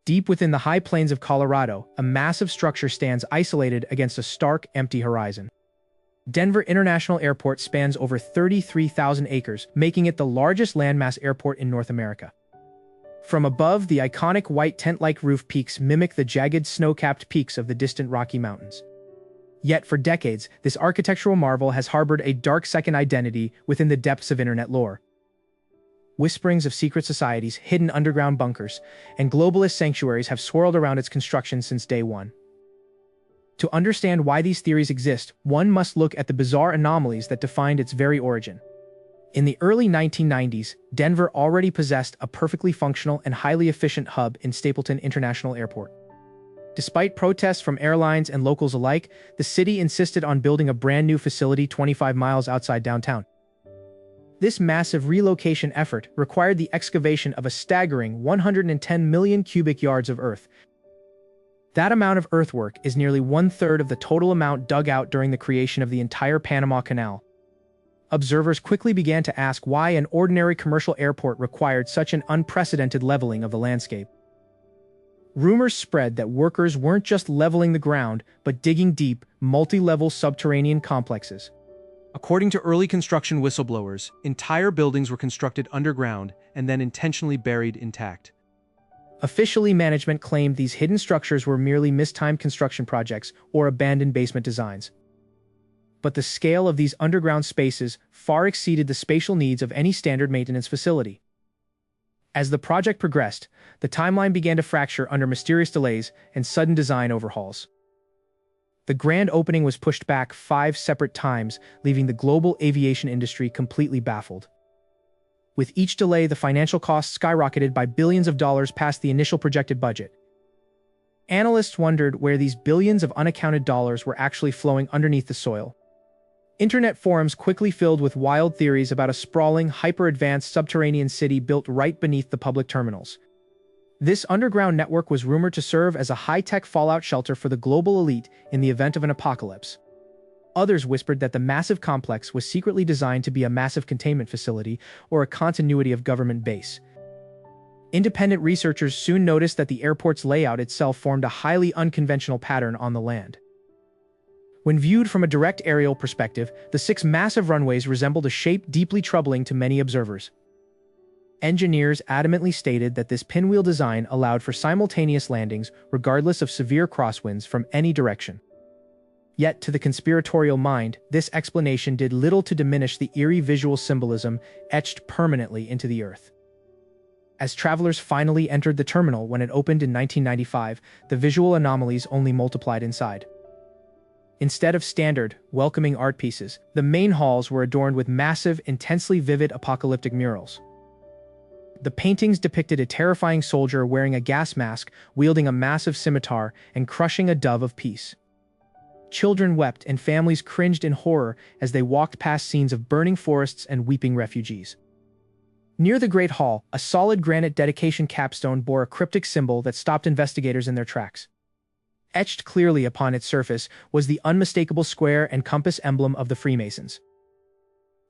Deep within the high plains of Colorado, a massive structure stands isolated against a stark, empty horizon. Denver International Airport spans over 33,000 acres, making it the largest landmass airport in North America. From above, the iconic white tent-like roof peaks mimic the jagged snow-capped peaks of the distant Rocky Mountains. Yet for decades, this architectural marvel has harbored a dark second identity within the depths of internet lore. Whisperings of secret societies, hidden underground bunkers, and globalist sanctuaries have swirled around its construction since day one. To understand why these theories exist, one must look at the bizarre anomalies that defined its very origin. In the early 1990s, Denver already possessed a perfectly functional and highly efficient hub in Stapleton International Airport. Despite protests from airlines and locals alike, the city insisted on building a brand new facility 25 miles outside downtown. This massive relocation effort required the excavation of a staggering 110 million cubic yards of earth. That amount of earthwork is nearly one-third of the total amount dug out during the creation of the entire Panama Canal. Observers quickly began to ask why an ordinary commercial airport required such an unprecedented leveling of the landscape. Rumors spread that workers weren't just leveling the ground, but digging deep, multi-level subterranean complexes. According to early construction whistleblowers, entire buildings were constructed underground and then intentionally buried intact. Officially, management claimed these hidden structures were merely mistimed construction projects or abandoned basement designs. But the scale of these underground spaces far exceeded the spatial needs of any standard maintenance facility. As the project progressed, the timeline began to fracture under mysterious delays and sudden design overhauls. The grand opening was pushed back 5 separate times, leaving the global aviation industry completely baffled. With each delay, the financial costs skyrocketed by billions of dollars past the initial projected budget. Analysts wondered where these billions of unaccounted dollars were actually flowing underneath the soil. Internet forums quickly filled with wild theories about a sprawling, hyper-advanced subterranean city built right beneath the public terminals. This underground network was rumored to serve as a high-tech fallout shelter for the global elite in the event of an apocalypse. Others whispered that the massive complex was secretly designed to be a massive containment facility or a continuity of government base. Independent researchers soon noticed that the airport's layout itself formed a highly unconventional pattern on the land. When viewed from a direct aerial perspective, the 6 massive runways resembled a shape deeply troubling to many observers. Engineers adamantly stated that this pinwheel design allowed for simultaneous landings regardless of severe crosswinds from any direction. Yet, to the conspiratorial mind, this explanation did little to diminish the eerie visual symbolism etched permanently into the earth. As travelers finally entered the terminal when it opened in 1995, the visual anomalies only multiplied inside. Instead of standard, welcoming art pieces, the main halls were adorned with massive, intensely vivid apocalyptic murals. The paintings depicted a terrifying soldier wearing a gas mask, wielding a massive scimitar, and crushing a dove of peace. Children wept and families cringed in horror as they walked past scenes of burning forests and weeping refugees. Near the Great Hall, a solid granite dedication capstone bore a cryptic symbol that stopped investigators in their tracks. Etched clearly upon its surface was the unmistakable square and compass emblem of the Freemasons.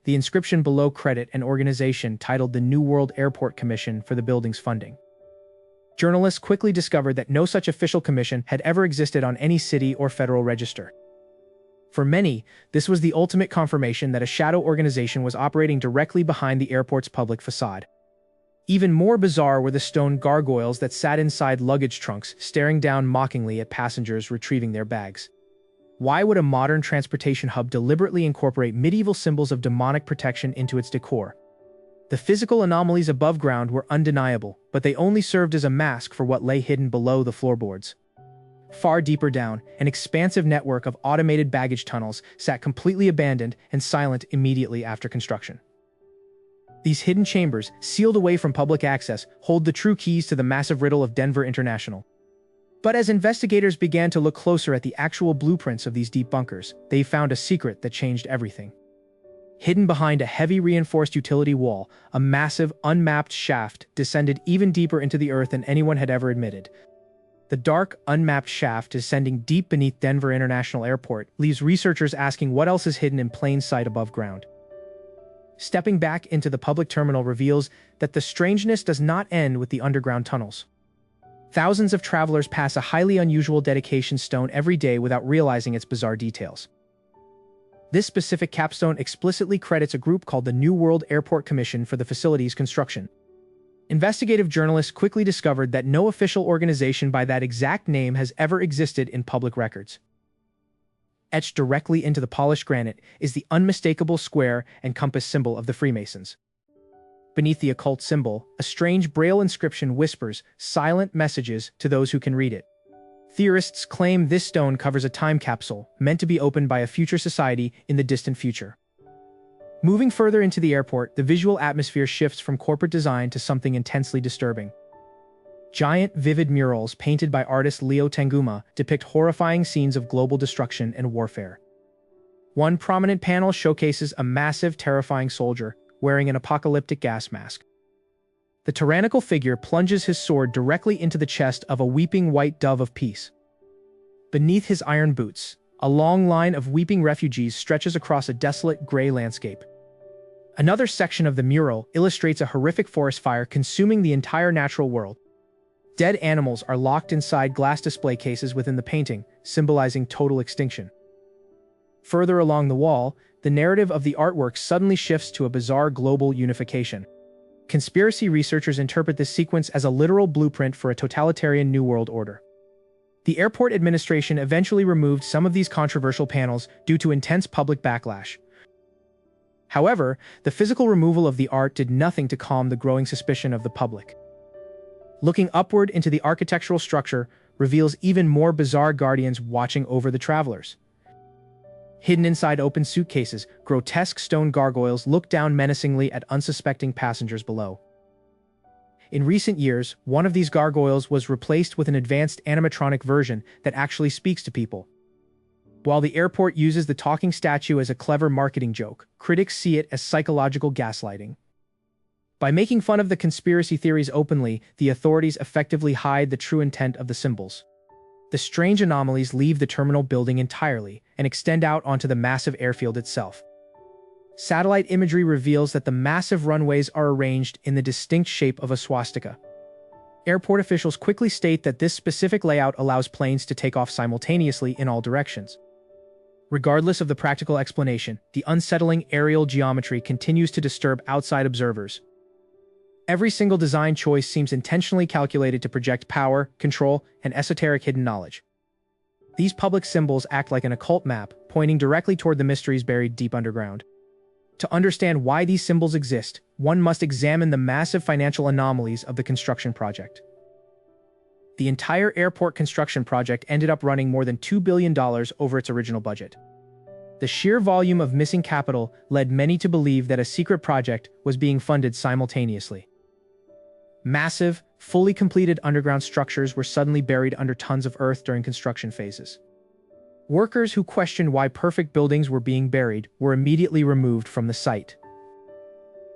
The inscription below credit an organization titled the New World Airport Commission for the building's funding. Journalists quickly discovered that no such official commission had ever existed on any city or federal register. For many, this was the ultimate confirmation that a shadow organization was operating directly behind the airport's public facade. Even more bizarre were the stone gargoyles that sat inside luggage trunks, staring down mockingly at passengers retrieving their bags. Why would a modern transportation hub deliberately incorporate medieval symbols of demonic protection into its decor? The physical anomalies above ground were undeniable, but they only served as a mask for what lay hidden below the floorboards. Far deeper down, an expansive network of automated baggage tunnels sat completely abandoned and silent immediately after construction. These hidden chambers, sealed away from public access, hold the true keys to the massive riddle of Denver International. But as investigators began to look closer at the actual blueprints of these deep bunkers, they found a secret that changed everything. Hidden behind a heavy reinforced utility wall, a massive, unmapped shaft descended even deeper into the earth than anyone had ever admitted. The dark, unmapped shaft descending deep beneath Denver International Airport leaves researchers asking what else is hidden in plain sight above ground. Stepping back into the public terminal reveals that the strangeness does not end with the underground tunnels. Thousands of travelers pass a highly unusual dedication stone every day without realizing its bizarre details. This specific capstone explicitly credits a group called the New World Airport Commission for the facility's construction. Investigative journalists quickly discovered that no official organization by that exact name has ever existed in public records. Etched directly into the polished granite is the unmistakable square and compass symbol of the Freemasons. Beneath the occult symbol, a strange Braille inscription whispers silent messages to those who can read it. Theorists claim this stone covers a time capsule meant to be opened by a future society in the distant future. Moving further into the airport, the visual atmosphere shifts from corporate design to something intensely disturbing. Giant, vivid murals painted by artist Leo Tanguma depict horrifying scenes of global destruction and warfare. One prominent panel showcases a massive, terrifying soldier wearing an apocalyptic gas mask. The tyrannical figure plunges his sword directly into the chest of a weeping white dove of peace. Beneath his iron boots, a long line of weeping refugees stretches across a desolate gray landscape. Another section of the mural illustrates a horrific forest fire consuming the entire natural world. Dead animals are locked inside glass display cases within the painting, symbolizing total extinction. Further along the wall, the narrative of the artwork suddenly shifts to a bizarre global unification. Conspiracy researchers interpret this sequence as a literal blueprint for a totalitarian New World Order. The airport administration eventually removed some of these controversial panels due to intense public backlash. However, the physical removal of the art did nothing to calm the growing suspicion of the public. Looking upward into the architectural structure reveals even more bizarre guardians watching over the travelers. Hidden inside open suitcases, grotesque stone gargoyles look down menacingly at unsuspecting passengers below. In recent years, one of these gargoyles was replaced with an advanced animatronic version that actually speaks to people. While the airport uses the talking statue as a clever marketing joke, critics see it as psychological gaslighting. By making fun of the conspiracy theories openly, the authorities effectively hide the true intent of the symbols. The strange anomalies leave the terminal building entirely and extend out onto the massive airfield itself. Satellite imagery reveals that the massive runways are arranged in the distinct shape of a swastika. Airport officials quickly state that this specific layout allows planes to take off simultaneously in all directions. Regardless of the practical explanation, the unsettling aerial geometry continues to disturb outside observers. Every single design choice seems intentionally calculated to project power, control, and esoteric hidden knowledge. These public symbols act like an occult map, pointing directly toward the mysteries buried deep underground. To understand why these symbols exist, one must examine the massive financial anomalies of the construction project. The entire airport construction project ended up running more than $2 billion over its original budget. The sheer volume of missing capital led many to believe that a secret project was being funded simultaneously. Massive, fully completed underground structures were suddenly buried under tons of earth during construction phases. Workers who questioned why perfect buildings were being buried were immediately removed from the site.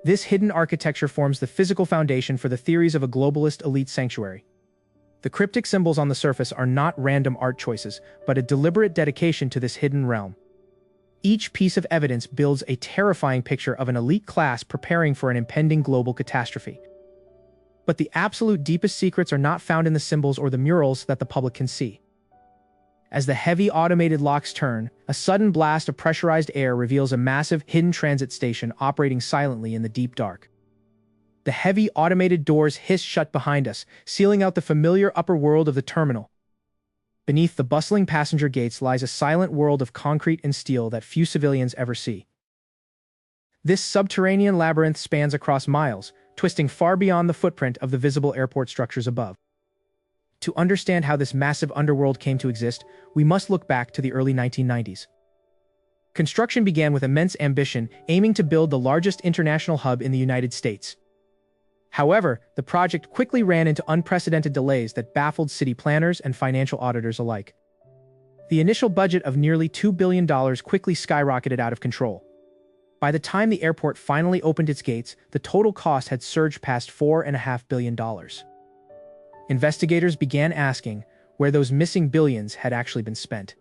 This hidden architecture forms the physical foundation for the theories of a globalist elite sanctuary. The cryptic symbols on the surface are not random art choices, but a deliberate dedication to this hidden realm. Each piece of evidence builds a terrifying picture of an elite class preparing for an impending global catastrophe. But the absolute deepest secrets are not found in the symbols or the murals that the public can see. As the heavy automated locks turn, a sudden blast of pressurized air reveals a massive hidden transit station operating silently in the deep dark. The heavy automated doors hiss shut behind us, sealing out the familiar upper world of the terminal. Beneath the bustling passenger gates lies a silent world of concrete and steel that few civilians ever see. This subterranean labyrinth spans across miles, twisting far beyond the footprint of the visible airport structures above. To understand how this massive underworld came to exist, we must look back to the early 1990s. Construction began with immense ambition, aiming to build the largest international hub in the United States. However, the project quickly ran into unprecedented delays that baffled city planners and financial auditors alike. The initial budget of nearly $2 billion quickly skyrocketed out of control. By the time the airport finally opened its gates, the total cost had surged past $4.5 billion. Investigators began asking where those missing billions had actually been spent.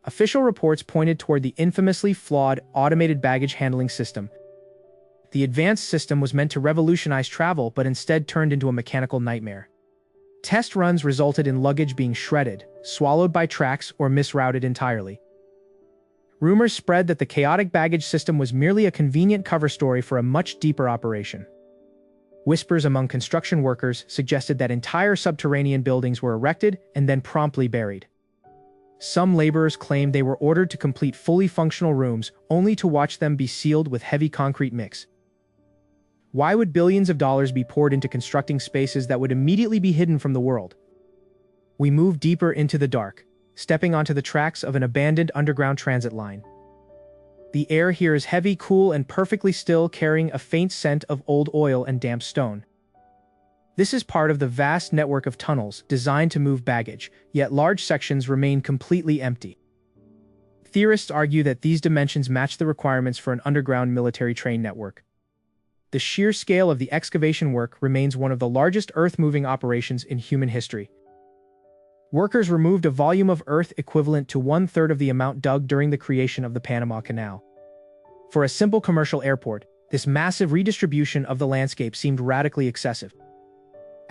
Official reports pointed toward the infamously flawed automated baggage handling system. The advanced system was meant to revolutionize travel but instead turned into a mechanical nightmare. Test runs resulted in luggage being shredded, swallowed by tracks, or misrouted entirely. Rumors spread that the chaotic baggage system was merely a convenient cover story for a much deeper operation. Whispers among construction workers suggested that entire subterranean buildings were erected and then promptly buried. Some laborers claimed they were ordered to complete fully functional rooms only to watch them be sealed with heavy concrete mix. Why would billions of dollars be poured into constructing spaces that would immediately be hidden from the world? We move deeper into the dark, stepping onto the tracks of an abandoned underground transit line. The air here is heavy, cool, and perfectly still, carrying a faint scent of old oil and damp stone. This is part of the vast network of tunnels designed to move baggage, yet large sections remain completely empty. Theorists argue that these dimensions match the requirements for an underground military train network. The sheer scale of the excavation work remains one of the largest earth-moving operations in human history. Workers removed a volume of earth equivalent to 1/3 of the amount dug during the creation of the Panama Canal. For a simple commercial airport, this massive redistribution of the landscape seemed radically excessive.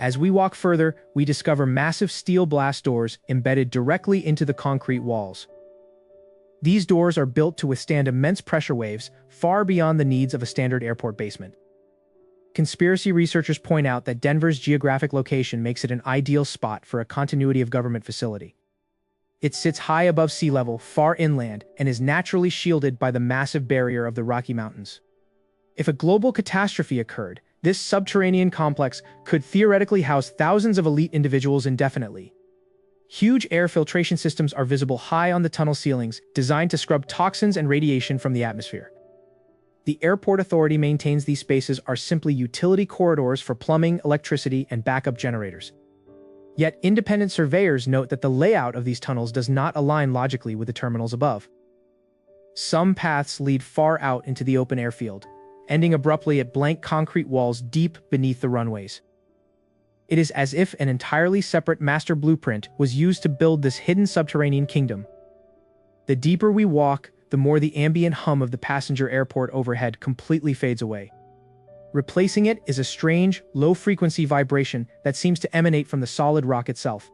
As we walk further, we discover massive steel blast doors embedded directly into the concrete walls. These doors are built to withstand immense pressure waves, far beyond the needs of a standard airport basement. Conspiracy researchers point out that Denver's geographic location makes it an ideal spot for a continuity of government facility. It sits high above sea level, far inland, and is naturally shielded by the massive barrier of the Rocky Mountains. If a global catastrophe occurred, this subterranean complex could theoretically house thousands of elite individuals indefinitely. Huge air filtration systems are visible high on the tunnel ceilings, designed to scrub toxins and radiation from the atmosphere. The airport authority maintains these spaces are simply utility corridors for plumbing, electricity, and backup generators. Yet independent surveyors note that the layout of these tunnels does not align logically with the terminals above. Some paths lead far out into the open airfield, ending abruptly at blank concrete walls deep beneath the runways. It is as if an entirely separate master blueprint was used to build this hidden subterranean kingdom. The deeper we walk, the more the ambient hum of the passenger airport overhead completely fades away. Replacing it is a strange, low-frequency vibration that seems to emanate from the solid rock itself.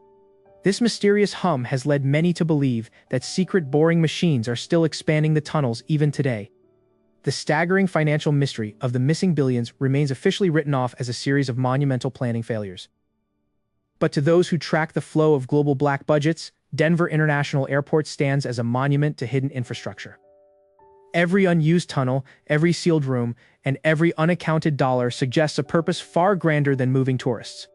This mysterious hum has led many to believe that secret boring machines are still expanding the tunnels even today. The staggering financial mystery of the missing billions remains officially written off as a series of monumental planning failures. But to those who track the flow of global black budgets, Denver International Airport stands as a monument to hidden infrastructure. Every unused tunnel, every sealed room, and every unaccounted dollar suggests a purpose far grander than moving tourists.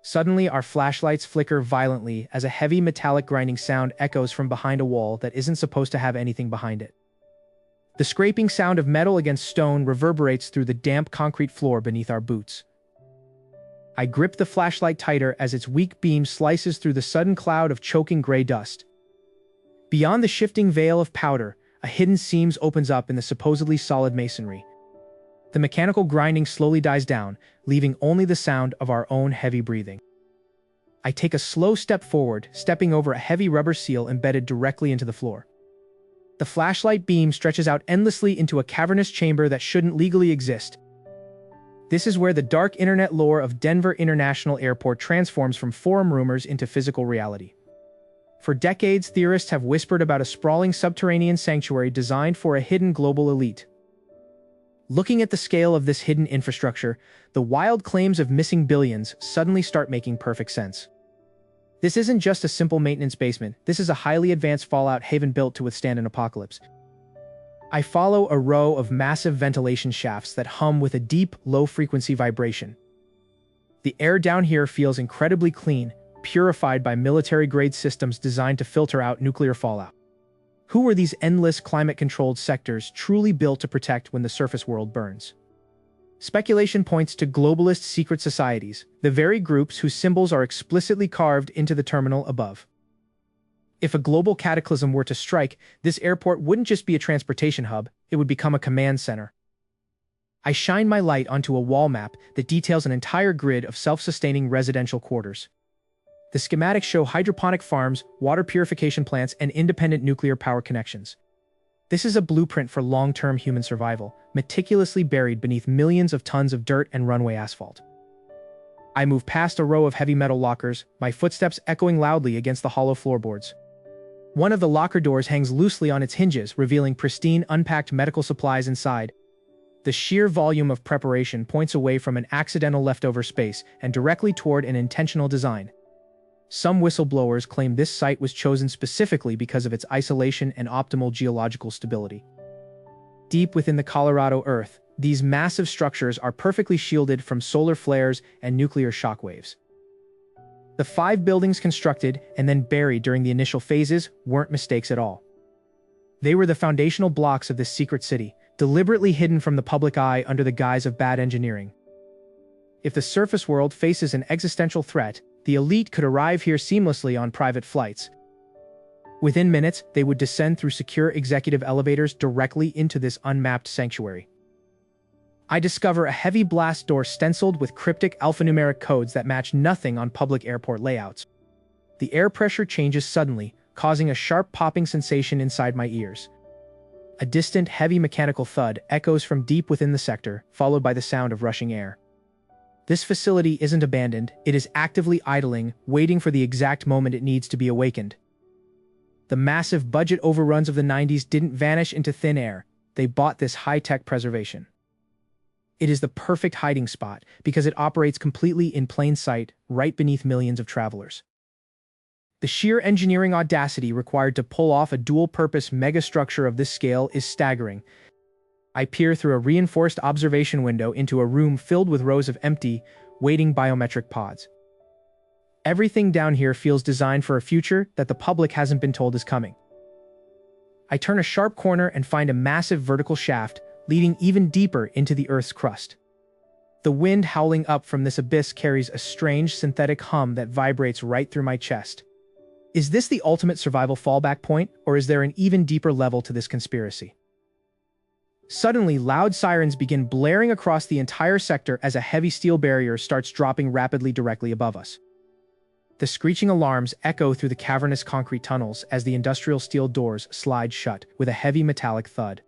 Suddenly, our flashlights flicker violently as a heavy metallic grinding sound echoes from behind a wall that isn't supposed to have anything behind it. The scraping sound of metal against stone reverberates through the damp concrete floor beneath our boots. I grip the flashlight tighter as its weak beam slices through the sudden cloud of choking gray dust. Beyond the shifting veil of powder, a hidden seam opens up in the supposedly solid masonry. The mechanical grinding slowly dies down, leaving only the sound of our own heavy breathing. I take a slow step forward, stepping over a heavy rubber seal embedded directly into the floor. The flashlight beam stretches out endlessly into a cavernous chamber that shouldn't legally exist. This is where the dark internet lore of Denver International Airport transforms from forum rumors into physical reality. For decades, theorists have whispered about a sprawling subterranean sanctuary designed for a hidden global elite. Looking at the scale of this hidden infrastructure, the wild claims of missing billions suddenly start making perfect sense. This isn't just a simple maintenance basement, this is a highly advanced fallout haven built to withstand an apocalypse. I follow a row of massive ventilation shafts that hum with a deep, low-frequency vibration. The air down here feels incredibly clean, purified by military-grade systems designed to filter out nuclear fallout. Who were these endless climate-controlled sectors truly built to protect when the surface world burns? Speculation points to globalist secret societies, the very groups whose symbols are explicitly carved into the terminal above. If a global cataclysm were to strike, this airport wouldn't just be a transportation hub, it would become a command center. I shine my light onto a wall map that details an entire grid of self-sustaining residential quarters. The schematics show hydroponic farms, water purification plants, and independent nuclear power connections. This is a blueprint for long-term human survival, meticulously buried beneath millions of tons of dirt and runway asphalt. I move past a row of heavy metal lockers, my footsteps echoing loudly against the hollow floorboards. One of the locker doors hangs loosely on its hinges, revealing pristine, unpacked medical supplies inside. The sheer volume of preparation points away from an accidental leftover space and directly toward an intentional design. Some whistleblowers claim this site was chosen specifically because of its isolation and optimal geological stability. Deep within the Colorado Earth, these massive structures are perfectly shielded from solar flares and nuclear shockwaves. The 5 buildings constructed and then buried during the initial phases weren't mistakes at all. They were the foundational blocks of this secret city, deliberately hidden from the public eye under the guise of bad engineering. If the surface world faces an existential threat, the elite could arrive here seamlessly on private flights. Within minutes, they would descend through secure executive elevators directly into this unmapped sanctuary. I discover a heavy blast door stenciled with cryptic alphanumeric codes that match nothing on public airport layouts. The air pressure changes suddenly, causing a sharp popping sensation inside my ears. A distant, heavy mechanical thud echoes from deep within the sector, followed by the sound of rushing air. This facility isn't abandoned, it is actively idling, waiting for the exact moment it needs to be awakened. The massive budget overruns of the 90s didn't vanish into thin air, they bought this high-tech preservation. It is the perfect hiding spot because it operates completely in plain sight, right beneath millions of travelers. The sheer engineering audacity required to pull off a dual-purpose megastructure of this scale is staggering. I peer through a reinforced observation window into a room filled with rows of empty, waiting biometric pods. Everything down here feels designed for a future that the public hasn't been told is coming. I turn a sharp corner and find a massive vertical shaft leading even deeper into the Earth's crust. The wind howling up from this abyss carries a strange synthetic hum that vibrates right through my chest. Is this the ultimate survival fallback point, or is there an even deeper level to this conspiracy? Suddenly, loud sirens begin blaring across the entire sector as a heavy steel barrier starts dropping rapidly directly above us. The screeching alarms echo through the cavernous concrete tunnels as the industrial steel doors slide shut with a heavy metallic thud.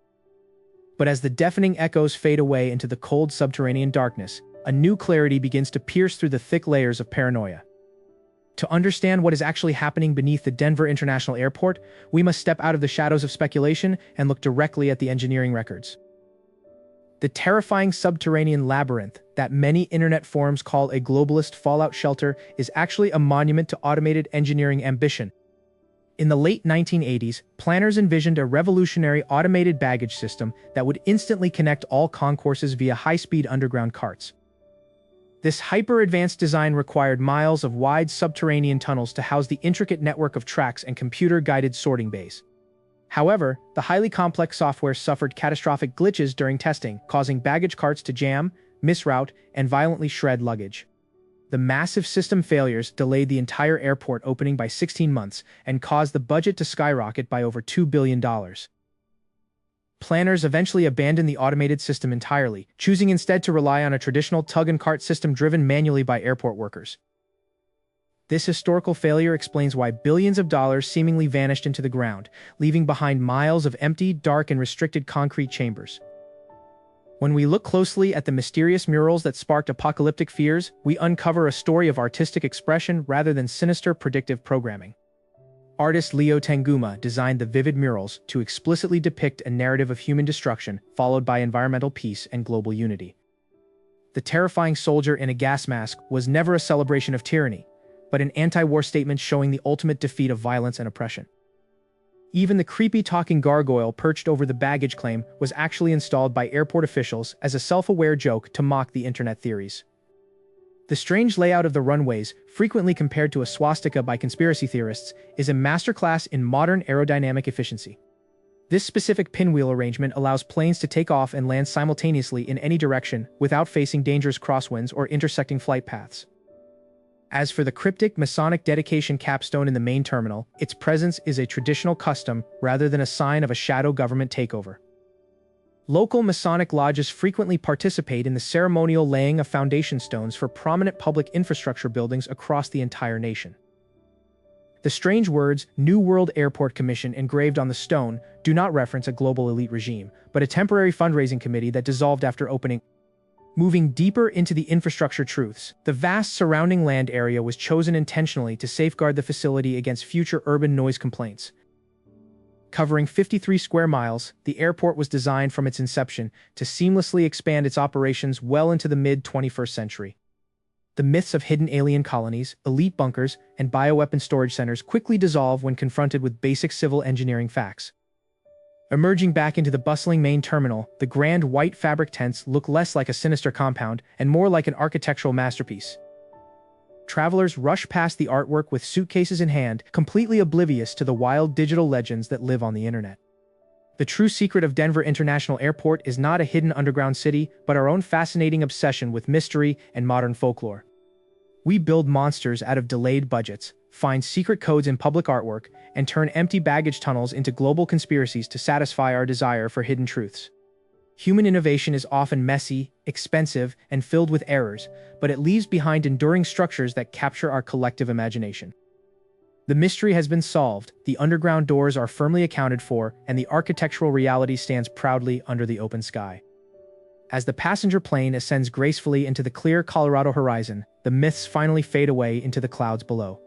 But as the deafening echoes fade away into the cold subterranean darkness, a new clarity begins to pierce through the thick layers of paranoia. To understand what is actually happening beneath the Denver International Airport, we must step out of the shadows of speculation and look directly at the engineering records. The terrifying subterranean labyrinth that many internet forums call a globalist fallout shelter is actually a monument to automated engineering ambition. In the late 1980s, planners envisioned a revolutionary automated baggage system that would instantly connect all concourses via high-speed underground carts. This hyper-advanced design required miles of wide subterranean tunnels to house the intricate network of tracks and computer-guided sorting bays. However, the highly complex software suffered catastrophic glitches during testing, causing baggage carts to jam, misroute, and violently shred luggage. The massive system failures delayed the entire airport opening by 16 months and caused the budget to skyrocket by over $2 billion. Planners eventually abandoned the automated system entirely, choosing instead to rely on a traditional tug-and-cart system driven manually by airport workers. This historical failure explains why billions of dollars seemingly vanished into the ground, leaving behind miles of empty, dark, and restricted concrete chambers. When we look closely at the mysterious murals that sparked apocalyptic fears, we uncover a story of artistic expression rather than sinister predictive programming. Artist Leo Tanguma designed the vivid murals to explicitly depict a narrative of human destruction followed by environmental peace and global unity. The terrifying soldier in a gas mask was never a celebration of tyranny, but an anti-war statement showing the ultimate defeat of violence and oppression. Even the creepy talking gargoyle perched over the baggage claim was actually installed by airport officials as a self-aware joke to mock the internet theories. The strange layout of the runways, frequently compared to a swastika by conspiracy theorists, is a masterclass in modern aerodynamic efficiency. This specific pinwheel arrangement allows planes to take off and land simultaneously in any direction without facing dangerous crosswinds or intersecting flight paths. As for the cryptic Masonic dedication capstone in the main terminal, its presence is a traditional custom rather than a sign of a shadow government takeover. Local Masonic lodges frequently participate in the ceremonial laying of foundation stones for prominent public infrastructure buildings across the entire nation. The strange words "New World Airport Commission" engraved on the stone do not reference a global elite regime, but a temporary fundraising committee that dissolved after opening. Moving deeper into the infrastructure truths, the vast surrounding land area was chosen intentionally to safeguard the facility against future urban noise complaints. Covering 53 square miles, the airport was designed from its inception to seamlessly expand its operations well into the mid-21st century. The myths of hidden alien colonies, elite bunkers, and bioweapon storage centers quickly dissolve when confronted with basic civil engineering facts. Emerging back into the bustling main terminal, the grand white fabric tents look less like a sinister compound and more like an architectural masterpiece. Travelers rush past the artwork with suitcases in hand, completely oblivious to the wild digital legends that live on the internet. The true secret of Denver International Airport is not a hidden underground city, but our own fascinating obsession with mystery and modern folklore. We build monsters out of delayed budgets, find secret codes in public artwork, and turn empty baggage tunnels into global conspiracies to satisfy our desire for hidden truths. Human innovation is often messy, expensive, and filled with errors, but it leaves behind enduring structures that capture our collective imagination. The mystery has been solved, the underground doors are firmly accounted for, and the architectural reality stands proudly under the open sky. As the passenger plane ascends gracefully into the clear Colorado horizon, the myths finally fade away into the clouds below.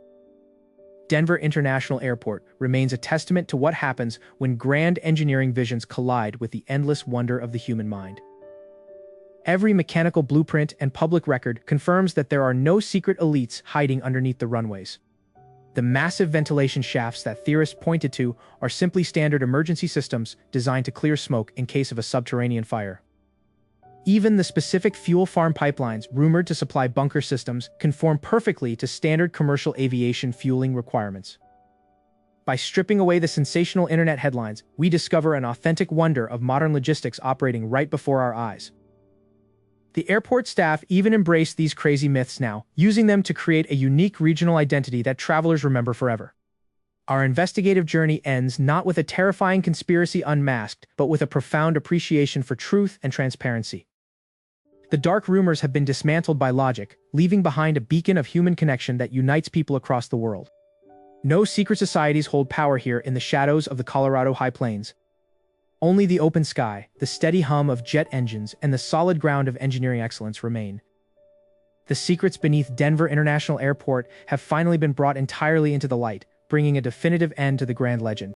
Denver International Airport remains a testament to what happens when grand engineering visions collide with the endless wonder of the human mind. Every mechanical blueprint and public record confirms that there are no secret elites hiding underneath the runways. The massive ventilation shafts that theorists pointed to are simply standard emergency systems designed to clear smoke in case of a subterranean fire. Even the specific fuel farm pipelines rumored to supply bunker systems conform perfectly to standard commercial aviation fueling requirements. By stripping away the sensational internet headlines, we discover an authentic wonder of modern logistics operating right before our eyes. The airport staff even embrace these crazy myths now, using them to create a unique regional identity that travelers remember forever. Our investigative journey ends not with a terrifying conspiracy unmasked, but with a profound appreciation for truth and transparency. The dark rumors have been dismantled by logic, leaving behind a beacon of human connection that unites people across the world. No secret societies hold power here in the shadows of the Colorado High Plains. Only the open sky, the steady hum of jet engines, and the solid ground of engineering excellence remain. The secrets beneath Denver International Airport have finally been brought entirely into the light, bringing a definitive end to the grand legend.